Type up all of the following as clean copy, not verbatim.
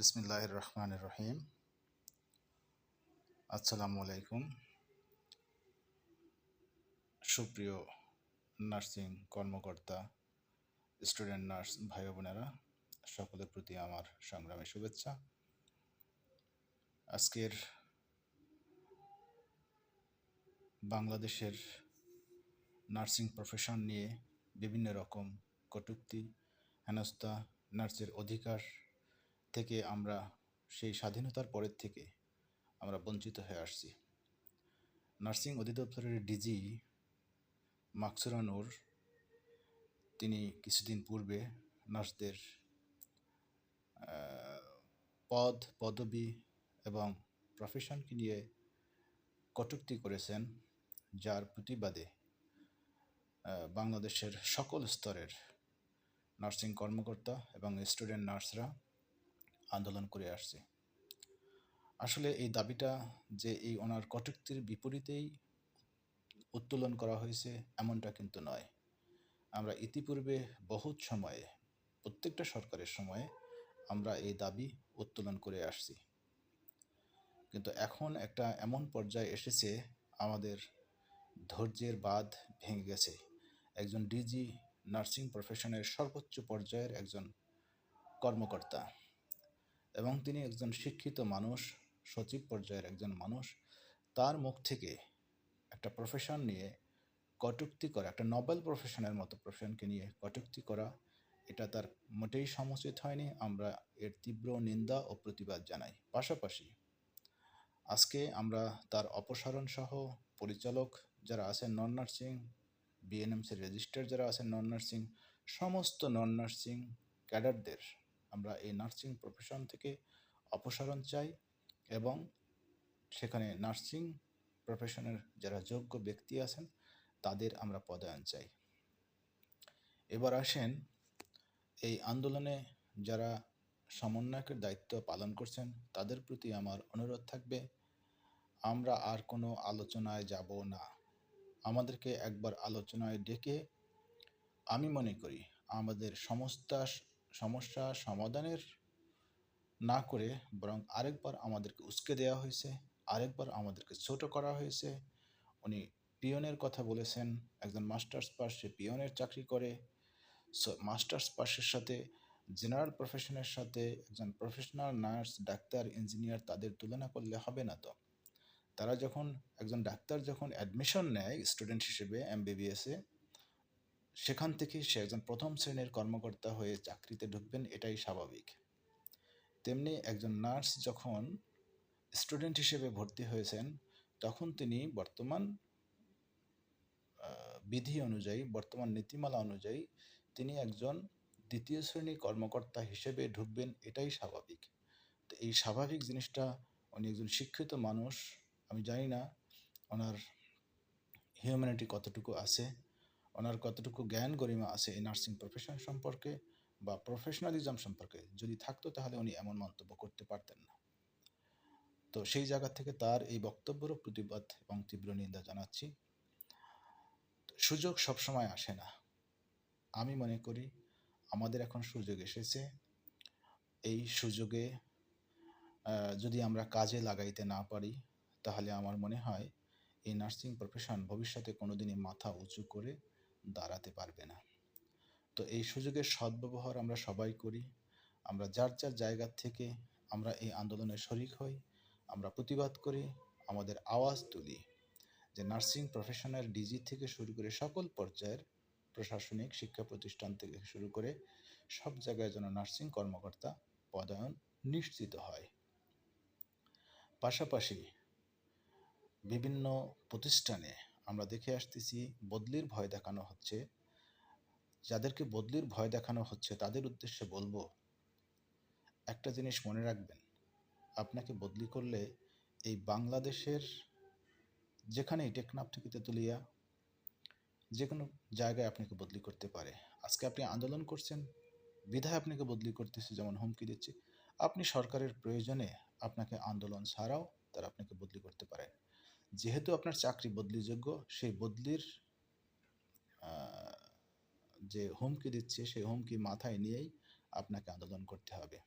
বিসমিল্লাহির রহমানির রহিম। আসসালামু আলাইকুম। সুপ্রিয় নার্সিং কর্মকর্তা, স্টুডেন্ট নার্স ভাই বোনেরা, সকলের প্রতি আমার সংগ্রামী শুভেচ্ছা। আজকের বাংলাদেশের নার্সিং প্রফেশন নিয়ে বিভিন্ন রকম কটূক্তি, হেনস্থা, নার্সের অধিকার থেকে আমরা সেই স্বাধীনতার পরের থেকে আমরা বঞ্চিত হয়ে আসছি। নার্সিং অধিদপ্তরের ডিজি মাকসুরা নূর তিনি কিছুদিন পূর্বে নার্সদের পদ, পদবি এবং প্রফেশনকে নিয়ে কটূক্তি করেছেন, যার প্রতিবাদে বাংলাদেশের সকল স্তরের নার্সিং কর্মকর্তা এবং স্টুডেন্ট নার্সরা আন্দোলন করে আসছে। আসলে এই দাবিটা যে এই ওনার কটূক্তির বিপরীতেই উত্তোলন করা হয়েছে এমনটা কিন্তু নয়। আমরা ইতিপূর্বে বহুত সময়ে, প্রত্যেকটা সরকারের সময়ে আমরা এই দাবি উত্তোলন করে আসছি, কিন্তু এখন একটা এমন পর্যায়ে এসেছে আমাদের ধৈর্যের বাঁধ ভেঙে গেছে। একজন ডিজি নার্সিং প্রফেশনের সর্বোচ্চ পর্যায়ের একজন কর্মকর্তা এবং তিনি একজন শিক্ষিত মানুষ, সচিব পর্যায়ের একজন মানুষ, তার মুখ থেকে একটা প্রফেশন নিয়ে কটূক্তি করা, একটা নোবেল প্রফেশনের মতো প্রফেশনকে নিয়ে কটূক্তি করা, এটা তার মোটেই সমুচিত হয়নি। আমরা এর তীব্র নিন্দা ও প্রতিবাদ জানাই। পাশাপাশি আজকে আমরা তার অপসারণ সহ পরিচালক যারা আছেন নন নার্সিং, বিএনএমসি রেজিস্টার যারা আছেন নন নার্সিং, সমস্ত নন নার্সিং ক্যাডারদের আমরা এই নার্সিং প্রফেশন থেকে অপসারণ চাই এবং সেখানে নার্সিং প্রফেশনের যারা যোগ্য ব্যক্তি আছেন তাদের আমরা পদায়ন চাই। এবার আসেন, এই আন্দোলনে যারা সমন্বয়কের দায়িত্ব পালন করছেন তাদের প্রতি আমার অনুরোধ থাকবে, আমরা আর কোনো আলোচনায় যাব না। আমাদেরকে একবার আলোচনায় ডেকে, আমি মনে করি আমাদের সমস্যা সমাধানের না করে বরং আরেকবার আমাদেরকে উস্কে দেওয়া হয়েছে, আরেকবার আমাদেরকে ছোট করা হয়েছে। উনি পিয়নের কথা বলেছেন, একজন মাস্টার্স পাস, সে পিয়নের চাকরি করে। মাস্টার্স পাসের সাথে জেনারেল প্রফেশনের সাথে একজন প্রফেশনাল নার্স, ডাক্তার, ইঞ্জিনিয়ার তাদের তুলনা করলে হবে না। তো তারা যখন একজন ডাক্তার যখন অ্যাডমিশন নেয় স্টুডেন্ট হিসেবে এমবিবিএসে, সেখান থেকে সে একজন প্রথম শ্রেণীর কর্মকর্তা হয়ে চাকরিতে ঢুকবেন, এটাই স্বাভাবিক। তেমনি একজন নার্স যখন স্টুডেন্ট হিসেবে ভর্তি হয়েছেন তখন তিনি বর্তমান বিধি অনুযায়ী, বর্তমান নীতিমালা অনুযায়ী তিনি একজন দ্বিতীয় শ্রেণী কর্মকর্তা হিসেবে ঢুকবেন, এটাই স্বাভাবিক। তো এই স্বাভাবিক জিনিসটা, উনি একজন শিক্ষিত মানুষ, আমি জানি না ওনার হিউম্যানিটি কতটুকু আছে, ওনার কতটুকু জ্ঞান গরিমা আছে এই নার্সিং প্রফেশন সম্পর্কে বা প্রফেশনালিজম সম্পর্কে। যদি থাকতো তাহলে উনি এমন মন্তব্য করতে পারতেন না। তো সেই জায়গা থেকে তার এই বক্তব্যেরও প্রতিবাদ এবং তীব্র নিন্দা জানাচ্ছি। সুযোগ সবসময় আসে না। আমি মনে করি আমাদের এখন সুযোগ এসেছে। এই সুযোগে যদি আমরা কাজে লাগাইতে না পারি তাহলে আমার মনে হয় এই নার্সিং প্রফেশন ভবিষ্যতে কোনোদিনই মাথা উঁচু করে দাঁড়াতে পারবে না। তো এই সুযোগের সদ্ব্যবহার আমরা সবাই করি। আমরা যার যার জায়গা থেকে আমরা এই আন্দোলনে শরিক হই, আমরা প্রতিবাদ করি, আমাদের আওয়াজ তুলি, যে নার্সিং প্রফেশনের ডিজি থেকে শুরু করে সকল পর্যায়ের প্রশাসনিক শিক্ষা প্রতিষ্ঠান থেকে শুরু করে সব জায়গায় যেন নার্সিং কর্মকর্তা পদায়ন নিশ্চিত হয়। পাশাপাশি বিভিন্ন প্রতিষ্ঠানে আমরা দেখে আসতেছি বদলির ভয় দেখানো হচ্ছে। যাদেরকে বদলির ভয় দেখানো হচ্ছে তাদের উদ্দেশ্যে বলবো, একটা জিনিস মনে রাখবেন, আপনাকে বদলি করলে এই বাংলাদেশের যেখানেই, টেকনাফ থেকে তেতুলিয়া, যে কোনো জায়গায় আপনাকে বদলি করতে পারে। আজকে আপনি আন্দোলন করছেন বিধায় আপনাকে বদলি করতেছে, যেমন হুমকি দিচ্ছে। আপনি সরকারের প্রয়োজনে আপনাকে আন্দোলন ছাড়াও তারা আপনাকে বদলি করতে পারে। যেহেতু আপনার চাকরি বদলিযোগ্য, সেই বদলির যে হুমকি দিচ্ছে সেই হুমকি মাথায় নিয়েই আপনাকে আন্দোলন করতে হবে।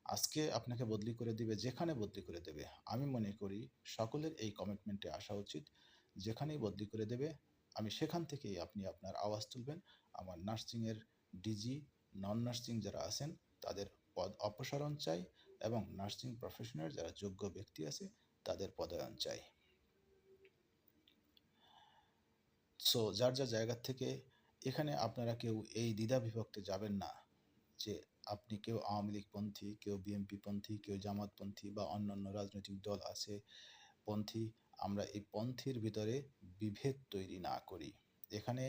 আজকে আপনাকে বদলি করে দিবে, যেখানে বদলি করে দেবে, আমি মনে করি সকলের এই কমিটমেন্টে আসা উচিত। যেখানেই বদলি করে দেবে, আমি সেখান থেকেই আপনি আপনার আওয়াজ তুলবেন। আমার নার্সিংয়ের ডিজি, নন নার্সিং যারা আছেন তাদের পদ অপসারণ চাই, এবং নার্সিং প্রফেশনের যারা যোগ্য ব্যক্তি আছে তাদের পদায়ন চাই। সো যার যার জায়গা থেকে এখানে আপনারা কেউ এই দ্বিধা বিভক্তে যাবেন না যে আপনি কেউ আওয়ামী লীগপন্থী, কেউ বিএনপি পন্থী, কেউ জামাতপন্থী বা অন্যান্য রাজনৈতিক দল আছে পন্থী। আমরা এই পন্থীর ভিতরে বিভেদ তৈরি না করি। এখানে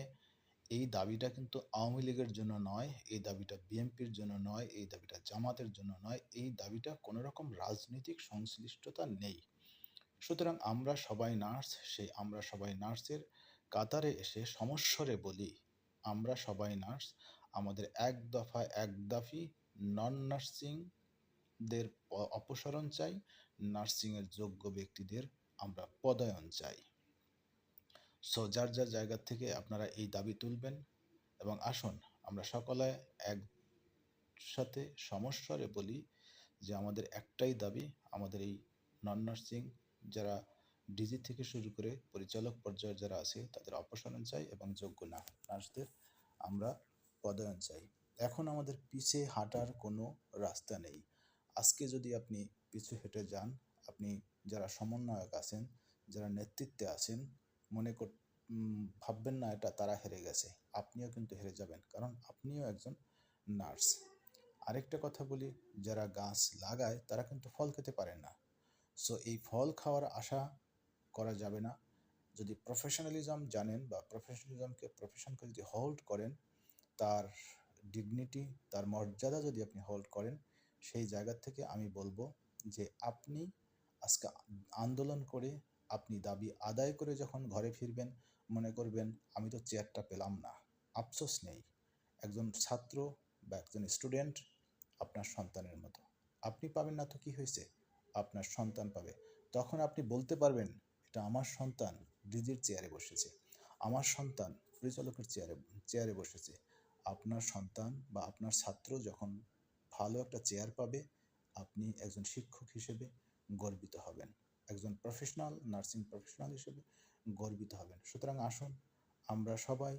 এই দাবিটা কিন্তু আওয়ামী লীগের জন্য নয়, এই দাবিটা বিএনপির জন্য নয়, এই দাবিটা জামাতের জন্য নয়, এই দাবিটা কোনো রকম রাজনৈতিক সংশ্লিষ্টতা নেই। সুতরাং আমরা সবাই নার্স, সেই আমরা সবাই নার্সের কাতারে এসে সমস্বরে বলি, আমরা সবাই নার্স। আমাদের এক দফা এক দাবি, নন নার্সিংদের অপসারণ চাই, নার্সিংয়ের যোগ্য ব্যক্তিদের আমরা পদায়ন চাই। সো যার যার জায়গা থেকে আপনারা এই দাবি তুলবেন, এবং আসুন আমরা সকলে একসাথে সমস্বরে বলি যে আমাদের একটাই দাবি, আমাদের এই নন নার্সিং যারা ডিজি থেকে শুরু করে পরিচালক পর্যায়ে যারা আছে তাদের অপসারণ চাই, এবং যোগ্য নার্সদের আমরা পদায়ন চাই। এখন আমাদের পিছে হাঁটার কোনো রাস্তা নেই। আজকে যদি আপনি পিছু হেঁটে যান, আপনি যারা সমন্বয়ক আছেন, যারা নেতৃত্বে আছেন, মনে কর ভাববেন না এটা তারা হেরে গেছে, আপনিও কিন্তু হেরে যাবেন, কারণ আপনিও একজন নার্স। আরেকটা কথা বলি, যারা গাছ লাগায় তারা কিন্তু ফল খেতে পারে না। সো এই ফল খাওয়ার আশা করা যাবে না। যদি প্রফেশনালিজম জানেন বা প্রফেশনকে যদি হোল্ড করেন, তার ডিগনিটি, তার মর্যাদা যদি আপনি হোল্ড করেন, সেই জায়গা থেকে আমি বলবো যে আপনি আজকে আন্দোলন করে, আপনি দাবি আদায় করে যখন ঘরে ফিরবেন, মনে করবেন আমি তো চেয়ারটা পেলাম না। আফসোস নেই, একজন ছাত্র বা একজন স্টুডেন্ট আপনার সন্তানের মতো। আপনি পাবেন না তো কি হয়েছে, আপনার সন্তান পাবে। তখন আপনি বলতে পারবেন এটা আমার সন্তান ডিজির চেয়ারে বসেছে, আমার সন্তান পরিচালকের চেয়ারে বসেছে। আপনার সন্তান বা আপনার ছাত্র যখন ভালো একটা চেয়ার পাবে, আপনি একজন শিক্ষক হিসেবে গর্বিত হবেন, একজন প্রফেশনাল নার্সিং প্রফেশনাল হিসেবে গর্বিত হবেন। সুতরাং আসুন আমরা সবাই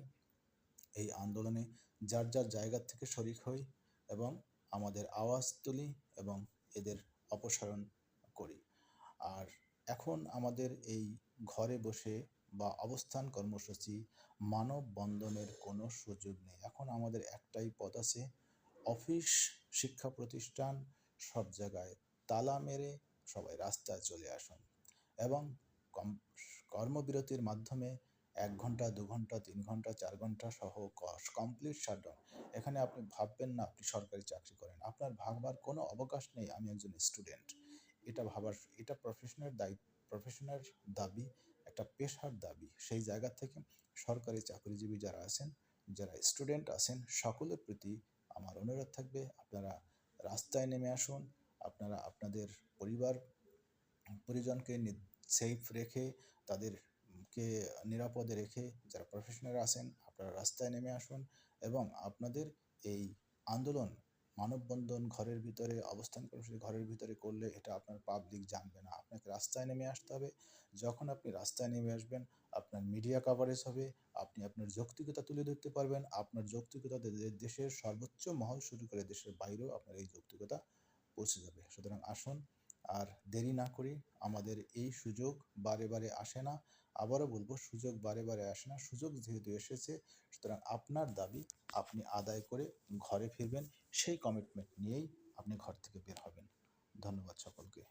এই আন্দোলনে যার যার জায়গা থেকে শরিক হই, এবং আমাদের আওয়াজ তুলি, এবং এদের অপসারণ করি। আর এখন আমাদের এই ঘরে বসে বা অবস্থান কর্মসূচি, মানববন্ধনের কোনো সুযোগ নেই। এখন আমাদের একটাই পথ আছে, অফিস, শিক্ষা প্রতিষ্ঠান, সব জায়গায় তালা মেরে সবাই রাস্তায় চলে আসুন, এবং কর্মবিরতির মাধ্যমে 1 ঘন্টা, 2 ঘন্টা, 3 ঘন্টা, 4 ঘন্টা সহ কমপ্লিট শাটডাউন। এখানে আপনি ভাববেন না আপনি সরকারি চাকরি করেন, আপনার ভাববার কোনো অবকাশ নেই আমি একজন স্টুডেন্ট। এটা প্রফেশনের দাবি, একটা পেশার দাবি। সেই জায়গা থেকে সরকারি চাকরিজীবী যারা আছেন, যারা স্টুডেন্ট আছেন, সকলের প্রতি আমার অনুরোধ থাকবে আপনারা রাস্তায় নেমে আসুন। আপনারা আপনাদের পরিজনকে সেফ রেখে, তাদেরকে নিরাপদে রেখে, যারা প্রফেশনাল আছেন আপনারা রাস্তায় নেমে আসুন, এবং আপনাদের এই আন্দোলন, মানববন্ধন ঘরের ভিতরে, অবস্থান কর্মসূচি ঘরের ভিতরে করলে এটা আপনার পাবলিক জানবে না। আপনাকে রাস্তায় নেমে আসতে হবে। যখন আপনি রাস্তায় নেমে আসবেন, আপনার মিডিয়া কভারেজ হবে, আপনি আপনার যৌক্তিকতা তুলে ধরতে পারবেন। আপনার যৌক্তিকতা দেশের সর্বোচ্চ মহল শুরু করে দেশের বাইরেও আপনার এই যৌক্তিকতা পৌঁছে যাবে। সুতরাং আসুন, আর দেরি না করি। আমাদের এই সুযোগ বারে বারে আসে না, আবারও বলবো সুযোগ বারে বারে আসে না। সুযোগ যেহেতু এসেছে, সুতরাং আপনার দাবি আপনি আদায় করে ঘরে ফিরবেন, সেই কমিটমেন্ট নিয়েই আপনি ঘর থেকে বের হবেন। ধন্যবাদ সকলকে।